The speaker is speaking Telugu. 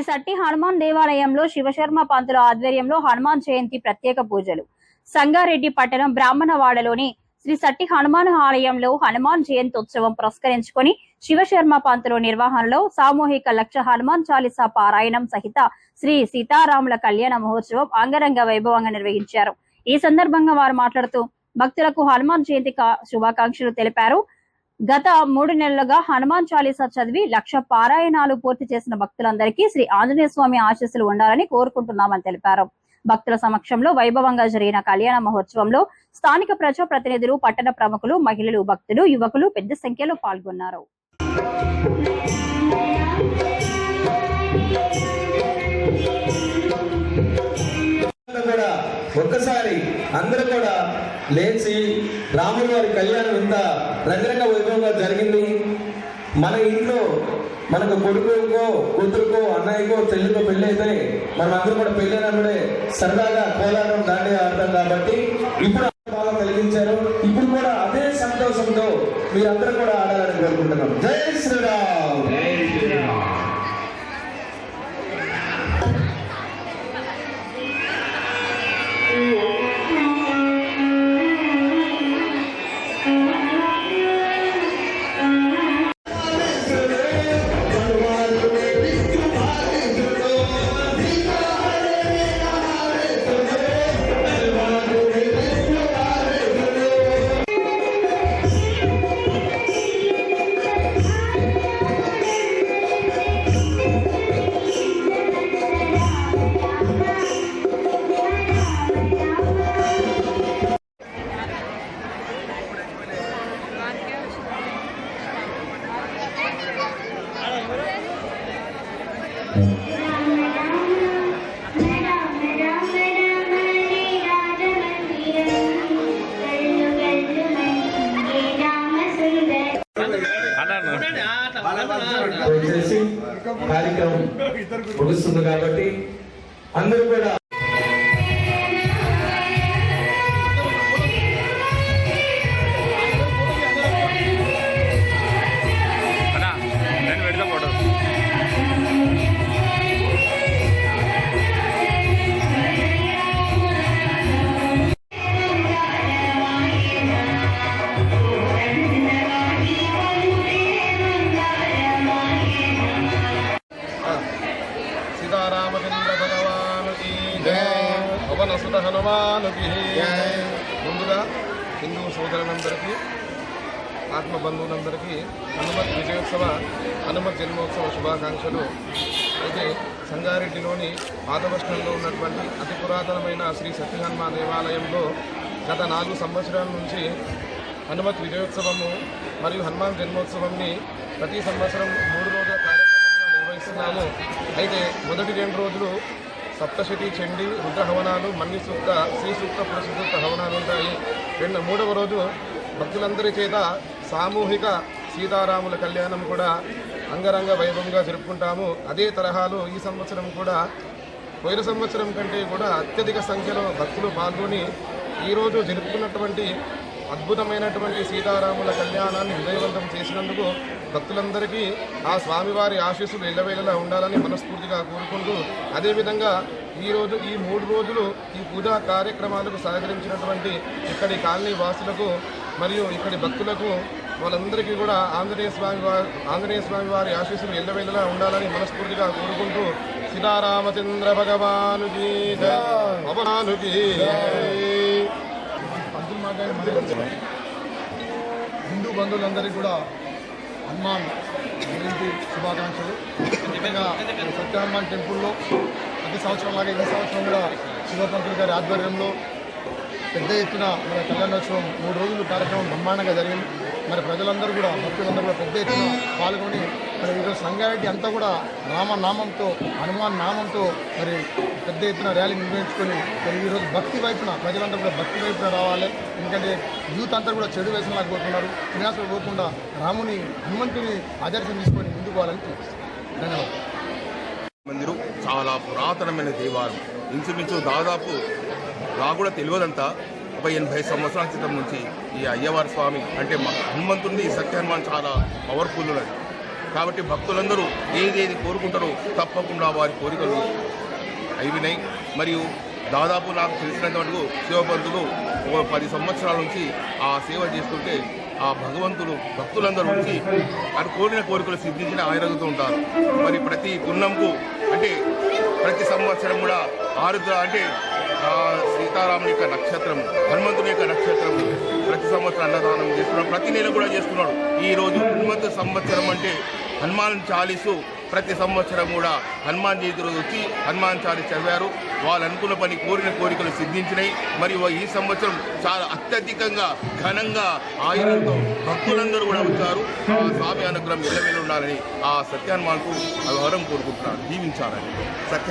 సట్టి హనుమాన్ దేవాలయంలో శివశర్మ పంతుల ఆధ్వర్యంలో హనుమాన్ జయంతి ప్రత్యేక పూజలు. సంగారెడ్డి పట్టణం బ్రాహ్మణవాడలోని శ్రీ సట్టి హనుమాన్ ఆలయంలో హనుమాన్ జయంతోత్సవం పురస్కరించుకొని శివశర్మ పంతుల నిర్వహణలో సామూహిక లక్ష హనుమాన్ చాలీసా పారాయణం సహిత శ్రీ సీతారాముల కళ్యాణ మహోత్సవం అంగరంగ వైభవంగా నిర్వహించారు. ఈ సందర్భంగా వారు మాట్లాడుతూ భక్తులకు హనుమాన్ జయంతి శుభాకాంక్షలు తెలిపారు. గత 3 నెలలుగా హనుమాన్ చాలీసా చదివి లక్ష పారాయణాలు పూర్తి చేసిన భక్తులందరికీ శ్రీ ఆంజనేయ స్వామి ఆశీస్సులు ఉండాలని కోరుకుంటున్నామని తెలిపారు. భక్తుల సమక్షంలో వైభవంగా జరిగిన కళ్యాణ మహోత్సవంలో స్థానిక ప్రజాప్రతినిధులు, పట్టణ ప్రముఖులు, మహిళలు, భక్తులు, యువకులు పెద్ద సంఖ్యలో పాల్గొన్నారు. ఒక్కసారి అందరూ కూడా లేచి రాముల వారి కళ్యాణం ఇంత రంగరంగ వైభవంగా జరిగింది. మన ఇంట్లో మనకు కొడుకుకో, కూతురుకో, అన్నయ్యకో, చెల్లికో పెళ్లి అయితే మనం అందరూ కూడా పెళ్ళైనప్పుడే సరదాగా కోలాటం దాండి ఆడతాం. కాబట్టి ఇప్పుడు బాగా కలిగించారు. ఇప్పుడు కూడా అదే సంతోషంతో మీరందరూ కూడా ఆడాలని కోరుకుంటున్నాం. జై శ్రీరామ్. జై శ్రీరామ్. కార్యక్రమం ముగుస్తుంది కాబట్టి అందరూ కూడా ముందుగా హిందూ సోదరులందరికీ, ఆత్మబంధువులందరికీ హనుమత్ విజయోత్సవ, హనుమత్ జన్మోత్సవ శుభాకాంక్షలు. అయితే సంగారెడ్డిలోని పాత బస్టాండ్లో ఉన్నటువంటి అతి పురాతనమైన శ్రీ సత్య హనుమాన్ దేవాలయంలో గత 4 సంవత్సరాల నుంచి హనుమత్ విజయోత్సవము మరియు హనుమాన్ జన్మోత్సవంని ప్రతి సంవత్సరం 3 రోజుల కార్యక్రమంగా నిర్వహిస్తున్నాము. అయితే మొదటి 2 రోజులు సప్తశతి, చండీ, రుద్ర హవనాలు, మన్ని సూక్త, శ్రీ సూక్త, పురుషసూక్త హవనాలు ఉంటాయి. 3వ రోజు భక్తులందరి చేత సామూహిక సీతారాముల కళ్యాణం కూడా అంగరంగ వైభవంగా జరుపుకుంటాము. అదే తరహాలో ఈ సంవత్సరం కూడా పోయిన సంవత్సరం కంటే కూడా అత్యధిక సంఖ్యలో భక్తులు పాల్గొని ఈరోజు జరుపుకున్నటువంటి అద్భుతమైనటువంటి సీతారాముల కళ్యాణాన్ని విజయవంతం చేసినందుకు భక్తులందరికీ ఆ స్వామివారి ఆశీస్సులు ఎల్లవేళలా ఉండాలని మనస్ఫూర్తిగా కోరుకుంటూ, అదేవిధంగా ఈరోజు ఈ 3 రోజులు ఈ పూజా కార్యక్రమాలకు సహకరించినటువంటి ఇక్కడి కాలనీ వాసులకు మరియు ఇక్కడి భక్తులకు వాళ్ళందరికీ కూడా ఆంజనేయ స్వామి వారి ఆశీస్సులు ఎల్లవేళలా ఉండాలని మనస్ఫూర్తిగా కోరుకుంటూ సీతారామచంద్ర భగవానుకి భగవానుకి హిందూ బంధువులందరికీ కూడా హనుమాన్ జయంతి శుభాకాంక్షలు. ముఖ్యంగా సత్య హనుమాన్ టెంపుల్లో ప్రతి సంవత్సరం లాగా ఈ సంవత్సరం కూడా శివపంతులు గారి ఆధ్వర్యంలో పెద్ద ఎత్తున మన కళ్యాణోత్సవం 3 రోజులు కార్యక్రమం బ్రహ్మాండంగా జరిగింది. మరి ప్రజలందరూ కూడా, భక్తులందరూ కూడా పెద్ద ఎత్తున పాల్గొని మరి ఈరోజు సంగారెడ్డి అంతా కూడా రామనామంతో, హనుమాన్ నామంతో మరి పెద్ద ఎత్తున ర్యాలీ నిర్వహించుకొని మరి ఈరోజు భక్తి వైపున ప్రజలందరూ కూడా భక్తి వైపున రావాలి. ఎందుకంటే యూత్ అంతా కూడా చెడు వేసనలాగా పోతున్నారు. వినాశం పోకుండా రాముని, హనుమంతుని ఆదర్శం తీసుకొని ముందుకు పోవాలని చూపిస్తారు. ధన్యవాదాలు. మందిరం చాలా పురాతనమైన దేవాలయం. ఇంచుమించు దాదాపు నాకు కూడా తెలియదంతా ఒక 80 సంవత్సరాల క్రితం నుంచి ఈ అయ్యవారి స్వామి అంటే హనుమంతుడిని, సత్య హనుమాన్ చాలా పవర్ఫుల్ ఉన్నది. కాబట్టి భక్తులందరూ ఏదేది కోరుకుంటారో తప్పకుండా వారి కోరికలు అయినాయి. మరియు దాదాపు నాకు తెలిసినంత మటుకు శివపంతులు 10 సంవత్సరాల నుంచి ఆ సేవ చేస్తుంటే ఆ భగవంతుడు భక్తులందరూ వచ్చి అది కోరిన కోరికలు సిద్ధించిన ఆయురగుతూ ఉంటారు. మరి ప్రతి పుణ్యంకు అంటే ప్రతి సంవత్సరం కూడా ఆరుద్ర అంటే సీతారాముని యొక్క నక్షత్రము, హనుమంతుని యొక్క నక్షత్రము ప్రతి సంవత్సరం అన్నదానం చేస్తున్నాడు. ప్రతి నెల కూడా చేస్తున్నాడు. ఈరోజు హనుమంతు సంవత్సరం అంటే హనుమాన్ చాలీసు ప్రతి సంవత్సరం కూడా హనుమాన్ జయంతి రోజు వచ్చి హనుమాన్ చాలీస్ చదివారు. వాళ్ళు అనుకున్న పని కోరిన కోరికలు సిద్ధించినాయి. మరియు ఈ సంవత్సరం చాలా అత్యధికంగా ఘనంగా ఆయురంతో భక్తులందరూ కూడా వచ్చారు. ఆ స్వామి అనుగ్రహం ఎల్లవేళ ఉండాలని ఆ సత్య హనుమాన్కు వరం కోరుకుంటున్నారు, దీవించాలని. సత్య